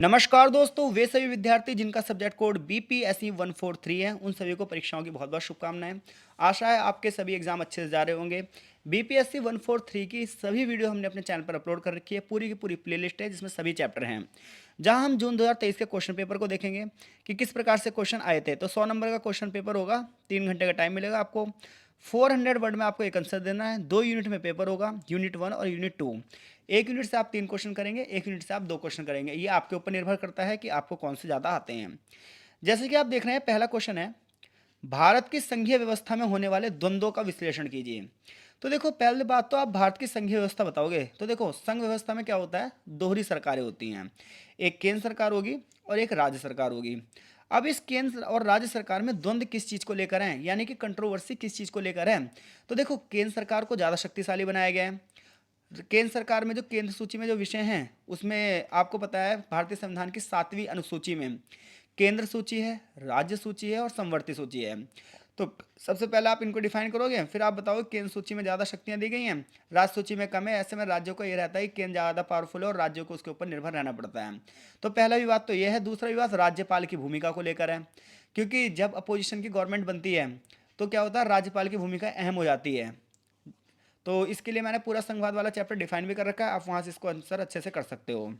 नमस्कार दोस्तों, वे सभी विद्यार्थी जिनका सब्जेक्ट कोड BPSE 143 है, उन सभी को परीक्षाओं की बहुत बहुत शुभकामनाएं। आशा है आपके सभी एग्जाम अच्छे से जा रहे होंगे। BPSE 143 की सभी वीडियो हमने अपने चैनल पर अपलोड कर रखी है। पूरी की पूरी प्लेलिस्ट है जिसमें सभी चैप्टर हैं, जहां हम जून 2023 के क्वेश्चन पेपर को देखेंगे कि किस प्रकार से क्वेश्चन आए थे। तो 100 नंबर का क्वेश्चन पेपर होगा, 3 घंटे का टाइम मिलेगा आपको। 400 वर्ड में आपको एक आंसर देना है। 2 यूनिट में पेपर होगा, यूनिट 1 और यूनिट 2। एक यूनिट से आप 3 क्वेश्चन करेंगे, एक यूनिट से आप 2 क्वेश्चन करेंगे। ये आपके ऊपर निर्भर करता है कि आपको कौन से ज़्यादा आते हैं। जैसे कि आप देख रहे हैं, पहला क्वेश्चन है, भारत की संघीय व्यवस्था में होने वाले द्वंद्वों का विश्लेषण कीजिए। तो देखो, पहली बात तो आप भारत की संघीय व्यवस्था बताओगे। तो देखो, संघ व्यवस्था में क्या होता है, दोहरी सरकारें होती हैं। एक केंद्र सरकार होगी और एक राज्य सरकार होगी। अब इस केंद्र और राज्य सरकार में द्वंद्व किस चीज़ को लेकर है, यानी कि कंट्रोवर्सी किस चीज़ को लेकर है। तो देखो, केंद्र सरकार को ज़्यादा शक्तिशाली बनाया गया है। केंद्र सरकार में जो केंद्र सूची में जो विषय हैं, उसमें आपको पता है भारतीय संविधान की 7वीं अनुसूची में केंद्र सूची है, राज्य सूची है और समवर्ती सूची है। तो सबसे पहले आप इनको डिफाइन करोगे, फिर आप बताओ केंद्र सूची में ज़्यादा शक्तियाँ दी गई हैं, राज्य सूची में कम है। ऐसे में राज्यों को ये रहता है कि केंद्र ज़्यादा पावरफुल है और राज्यों को उसके ऊपर निर्भर रहना पड़ता है। तो पहला विवाद तो यह है। दूसरा विवाद राज्यपाल की भूमिका को लेकर है, क्योंकि जब अपोजिशन की गवर्नमेंट बनती है तो क्या होता है, राज्यपाल की भूमिका अहम हो जाती है। तो इसके लिए मैंने पूरा संघवाद वाला चैप्टर डिफाइन भी कर रखा है, आप वहाँ से इसको आंसर अच्छे से कर सकते हो।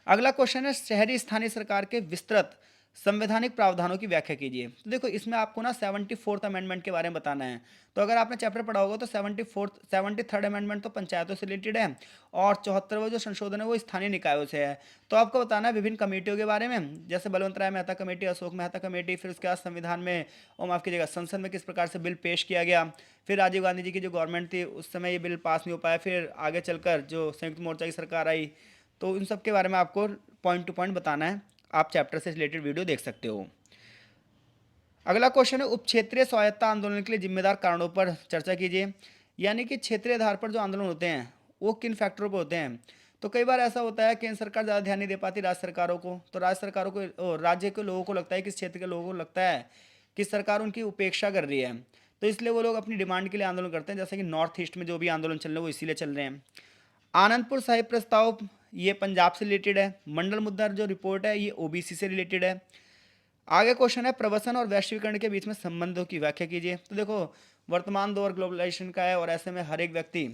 अगला क्वेश्चन है, शहरी स्थानीय सरकार के विस्तृत संवैधानिक प्रावधानों की व्याख्या कीजिए। तो देखो, इसमें आपको ना 74th अमेंडमेंट के बारे में बताना है। तो अगर आपने चैप्टर पढ़ा होगा तो 73rd अमेंडमेंट तो पंचायतों से रिलेटेड है, और 74वां जो संशोधन है वो स्थानीय निकायों से है। तो आपको बताना है विभिन्न कमेटियों के बारे में, जैसे बलवंत राय मेहता कमेटी, अशोक मेहता कमेटी, फिर उसके बाद संविधान में, और माफ़ कीजिएगा, संसद में किस प्रकार से बिल पेश किया गया। फिर राजीव गांधी जी की जो गवर्नमेंट थी उस समय ये बिल पास नहीं हो पाया, फिर आगे चलकर जो संयुक्त मोर्चा की सरकार आई, तो इन सब के बारे में आपको पॉइंट टू पॉइंट बताना है। आप चैप्टर से रिलेटेड वीडियो देख सकते हो। अगला क्वेश्चन है, उप क्षेत्रीय स्वायत्ता आंदोलन के लिए जिम्मेदार कारणों पर चर्चा कीजिए। यानी कि क्षेत्रीय आधार पर जो आंदोलन होते हैं वो किन फैक्टरों पर होते हैं। तो कई बार ऐसा होता है केंद्र सरकार ज़्यादा ध्यान नहीं दे पाती राज्य सरकारों को, तो राज्य सरकारों को राज्य के लोगों को लगता है, किस क्षेत्र के लोगों को लगता है कि सरकार उनकी उपेक्षा कर रही है। तो इसलिए वो लोग अपनी डिमांड के लिए आंदोलन करते हैं, जैसे कि नॉर्थ ईस्ट में जो भी आंदोलन चल रहे हैं वो इसीलिए चल रहे हैं। आनंदपुर साहिब प्रस्ताव, ये पंजाब से रिलेटेड है। मंडल मुद्दा जो रिपोर्ट है ये ओबीसी से रिलेटेड है। आगे क्वेश्चन है, प्रवसन और वैश्वीकरण के बीच में संबंधों की व्याख्या कीजिए। तो देखो, वर्तमान दौर ग्लोबलाइजेशन का है और ऐसे में हर एक व्यक्ति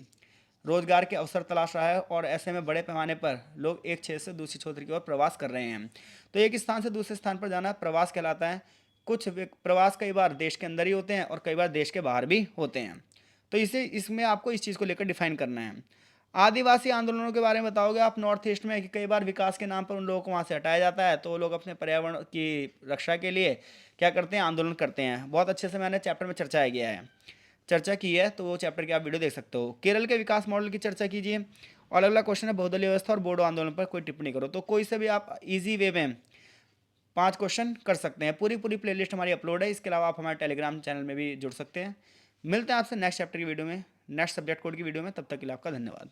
रोजगार के अवसर तलाश रहा है, और ऐसे में बड़े पैमाने पर लोग एक क्षेत्र से दूसरे क्षेत्र की ओर प्रवास कर रहे हैं। तो एक स्थान से दूसरे स्थान पर जाना प्रवास कहलाता है। कुछ प्रवास कई बार देश के अंदर ही होते हैं और कई बार देश के बाहर भी होते हैं। तो इसे इसमें आपको इस चीज़ को लेकर डिफाइन करना है। आदिवासी आंदोलनों के बारे में बताओगे आप नॉर्थ ईस्ट में, कि कई बार विकास के नाम पर उन लोगों को वहाँ से हटाया जाता है, तो वो लोग अपने पर्यावरण की रक्षा के लिए क्या करते हैं, आंदोलन करते हैं। बहुत अच्छे से मैंने चैप्टर में चर्चा की है, तो वो चैप्टर की आप वीडियो देख सकते हो। केरल के विकास मॉडल की चर्चा कीजिए। और अगला क्वेश्चन है, बहुदलीय व्यवस्था और बोडो आंदोलन पर कोई टिप्पणी करो। तो कोई से भी आप इजी वे में 5 क्वेश्चन कर सकते हैं। पूरी पूरी प्लेलिस्ट हमारी अपलोड है। इसके अलावा आप हमारे टेलीग्राम चैनल में भी जुड़ सकते हैं। मिलते हैं आपसे नेक्स्ट चैप्टर की वीडियो में, नेक्स्ट सब्जेक्ट कोड की वीडियो में। तब तक के लिए आपका धन्यवाद।